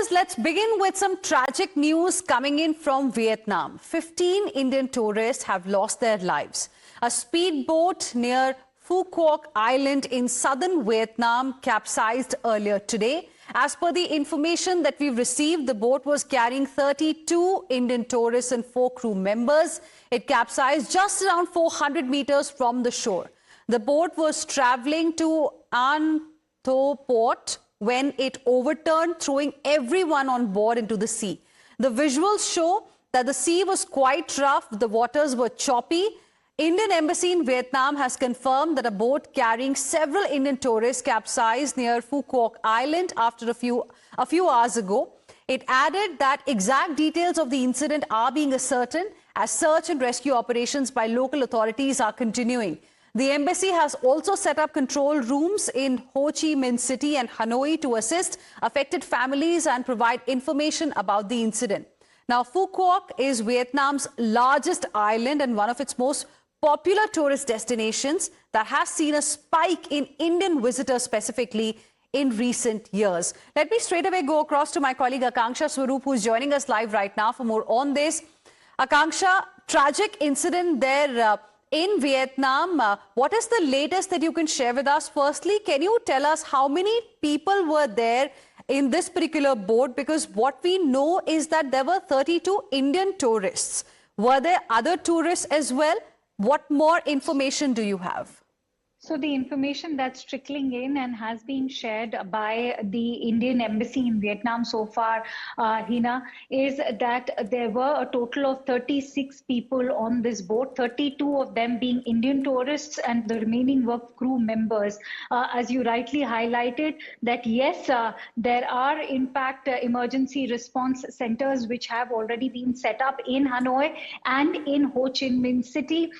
Viewers, let's begin with some tragic news coming in from Vietnam. 15 Indian tourists have lost their lives. A speedboat near Phu Quoc Island in southern Vietnam capsized earlier today. As per the information that we've received, the boat was carrying 32 Indian tourists and 4 crew members. It capsized just around 400 meters from the shore. The boat was traveling to An Tho port when it overturned, throwing everyone on board into the sea. The visuals show that the sea was quite rough, the waters were choppy. Indian Embassy in Vietnam has confirmed that a boat carrying several Indian tourists capsized near Phu Quoc Island after a few hours ago. It added that exact details of the incident are being ascertained as search and rescue operations by local authorities are continuing. The embassy has also set up control rooms in Ho Chi Minh City and Hanoi to assist affected families and provide information about the incident. Now, Phu Quoc is Vietnam's largest island and one of its most popular tourist destinations that has seen a spike in Indian visitors specifically in recent years. Let me straight away go across to my colleague Akanksha Swaroop, who is joining us live right now for more on this. Akanksha, tragic incident there in Vietnam. What is the latest that you can share with us? Firstly, can you tell us how many people were there in this particular boat? Because what we know is that there were 32 Indian tourists. Were there other tourists as well? What more information do you have? So the information that's trickling in and has been shared by the Indian Embassy in Vietnam so far, Hina, is that there were a total of 36 people on this boat, 32 of them being Indian tourists and the remaining were crew members. As you rightly highlighted, that yes, there are in fact emergency response centers which have already been set up in Hanoi and in Ho Chi Minh City.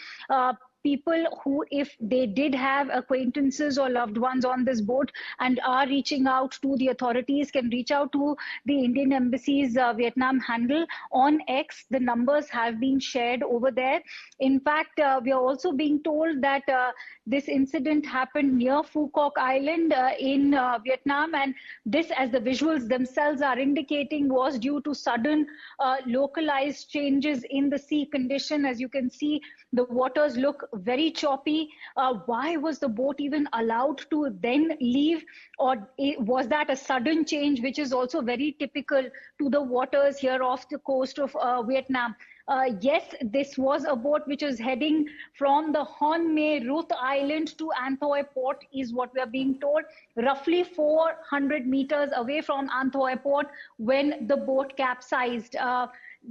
People who, if they did have acquaintances or loved ones on this boat and are reaching out to the authorities, can reach out to the Indian Embassy's Vietnam handle on X. The numbers have been shared over there. In fact, we are also being told that this incident happened near Phu Quoc Island in Vietnam, and this, as the visuals themselves are indicating, was due to sudden localized changes in the sea condition. As you can see, the waters look very choppy. Why was the boat even allowed to then leave? Or was that a sudden change, which is also very typical to the waters here off the coast of Vietnam? Yes, this was a boat which is heading from the Hon Mae Ruth Island to An Thoi port, is what we are being told, roughly 400 meters away from An Thoi port when the boat capsized.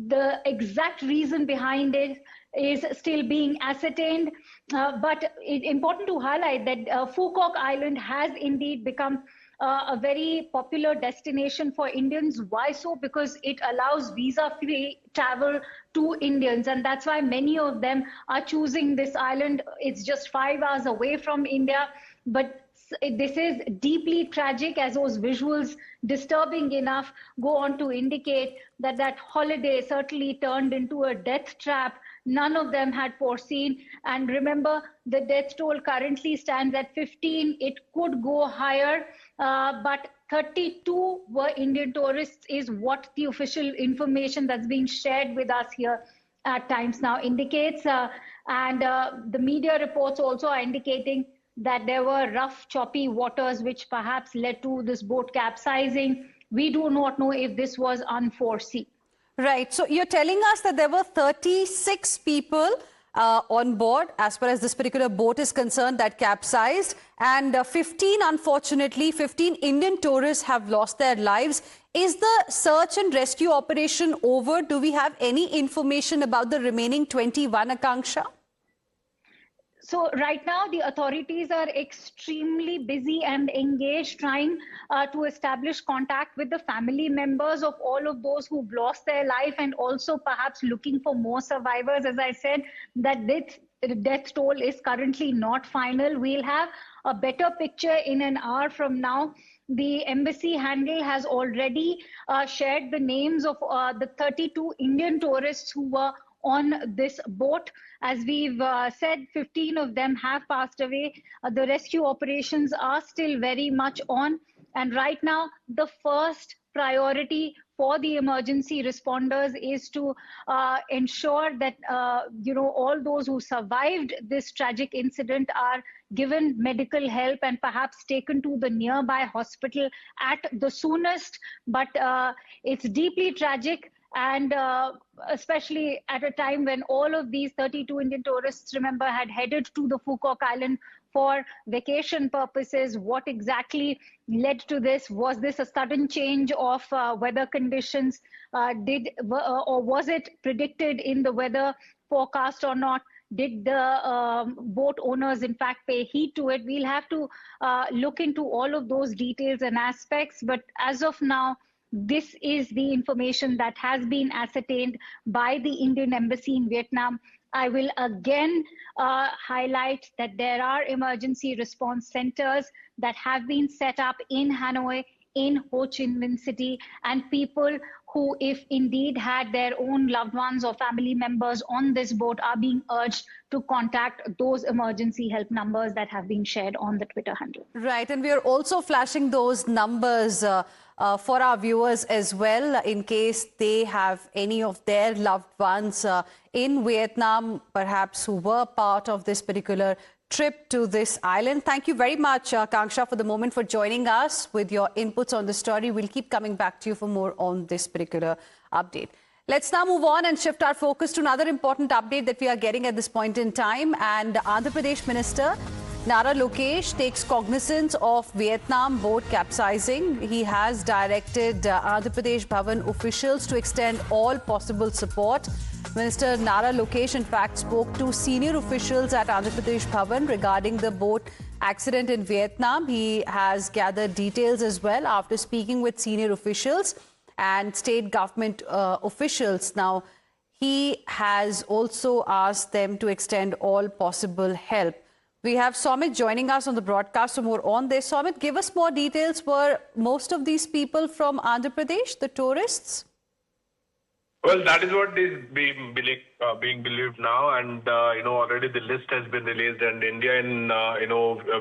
The exact reason behind it is still being ascertained, but it's important to highlight that Phu Quoc Island has indeed become a very popular destination for Indians. Why so? Because it allows visa-free travel to Indians, and that's why many of them are choosing this island. It's just 5 hours away from India, but this is deeply tragic, as those visuals, disturbing enough, go on to indicate that that holiday certainly turned into a death trap none of them had foreseen. And remember, the death toll currently stands at 15. It could go higher, but 32 were Indian tourists is what the official information that's being shared with us here at Times Now indicates. And the media reports also are indicating that there were rough, choppy waters, which perhaps led to this boat capsizing. We do not know if this was unforeseen. Right. So you're telling us that there were 36 people on board, as far as this particular boat is concerned, that capsized, and 15, unfortunately, 15 Indian tourists have lost their lives. Is the search and rescue operation over? Do we have any information about the remaining 21, Akanksha? So right now, the authorities are extremely busy and engaged trying to establish contact with the family members of all of those who've lost their life, and also perhaps looking for more survivors. As I said, that death toll is currently not final. We'll have a better picture in an hour from now. The embassy handle has already shared the names of the 32 Indian tourists who were on this boat. As we've said, 15 of them have passed away. The rescue operations are still very much on. And right now, the first priority for the emergency responders is to ensure that all those who survived this tragic incident are given medical help and perhaps taken to the nearby hospital at the soonest. But it's deeply tragic, and especially at a time when all of these 32 Indian tourists, remember, had headed to the Phu Quoc Island for vacation purposes. What exactly led to this? Was this a sudden change of weather conditions? Or was it predicted in the weather forecast or not? Did the boat owners in fact pay heed to it? We'll have to look into all of those details and aspects. But as of now, this is the information that has been ascertained by the Indian Embassy in Vietnam. I will again highlight that there are emergency response centers that have been set up in Hanoi, in Ho Chi Minh City, and people who, if indeed had their own loved ones or family members on this boat, are being urged to contact those emergency help numbers that have been shared on the Twitter handle. Right, and we are also flashing those numbers for our viewers as well, in case they have any of their loved ones in Vietnam, perhaps who were part of this particular trip to this island. Thank you very much, Kanksha, for the moment, for joining us with your inputs on the story. We'll keep coming back to you for more on this particular update. Let's now move on and shift our focus to another important update that we are getting at this point in time. And Andhra Pradesh Minister Nara Lokesh takes cognizance of Vietnam boat capsizing. He has directed Andhra Pradesh Bhavan officials to extend all possible support. Minister Nara Lokesh, in fact, spoke to senior officials at Andhra Pradesh Bhavan regarding the boat accident in Vietnam. He has gathered details as well after speaking with senior officials and state government officials. Now, he has also asked them to extend all possible help. We have Somit joining us on the broadcast for more on this. Somit, give us more details. Were most of these people from Andhra Pradesh, the tourists? Well, that is what is being believed now, and already the list has been released, and India and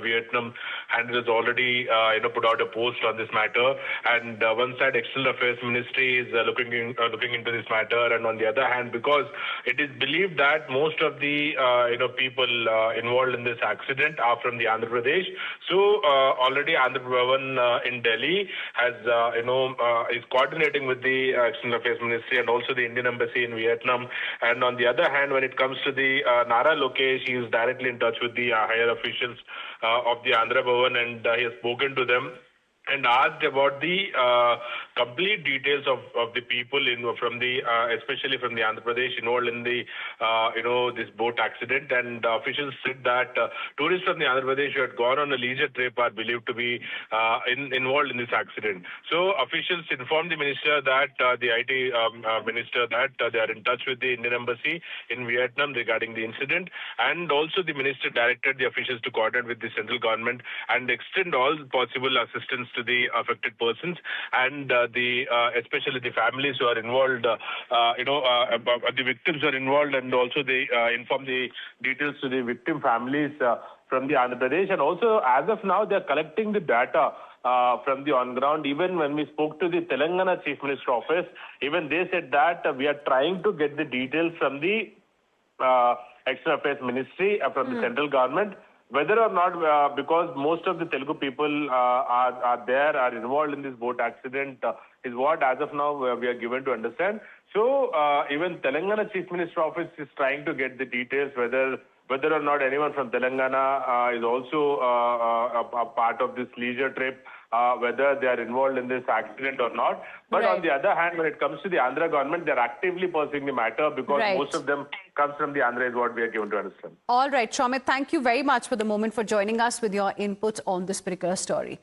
Vietnam has already put out a post on this matter. And one side, External Affairs Ministry is looking into this matter, and on the other hand, because it is believed that most of the people involved in this accident are from the Andhra Pradesh. So already Andhra Bhavan in Delhi has is coordinating with the External Affairs Ministry and also the Indian Embassy in Vietnam. And on the other hand, when it comes to the Nara Lokesh, he is directly in touch with the higher officials of the Andhra Bhavan, and he has spoken to them and asked about the complete details of the people especially from the Andhra Pradesh involved in the this boat accident. And officials said that tourists from the Andhra Pradesh who had gone on a leisure trip are believed to be involved in this accident. So officials informed the minister that the IT minister that they are in touch with the Indian Embassy in Vietnam regarding the incident, and also the minister directed the officials to coordinate with the central government and extend all possible assistance to the affected persons, and especially the families who are involved, the victims are involved, and also they inform the details to the victim families from the Andhra Pradesh. And also, as of now, they are collecting the data from the on ground. Even when we spoke to the Telangana Chief Minister office, even they said that we are trying to get the details from the External Affairs Ministry, from the central government. Whether or not, because most of the Telugu people are involved in this boat accident, is what as of now we are given to understand. So even Telangana Chief Minister office is trying to get the details whether or not anyone from Telangana is also a part of this leisure trip, whether they are involved in this accident or not. But on the other hand, when it comes to the Andhra government, they are actively pursuing the matter because most of them comes from the Andhra is what we are given to understand. All right, Shomit, thank you very much for the moment for joining us with your inputs on this particular story.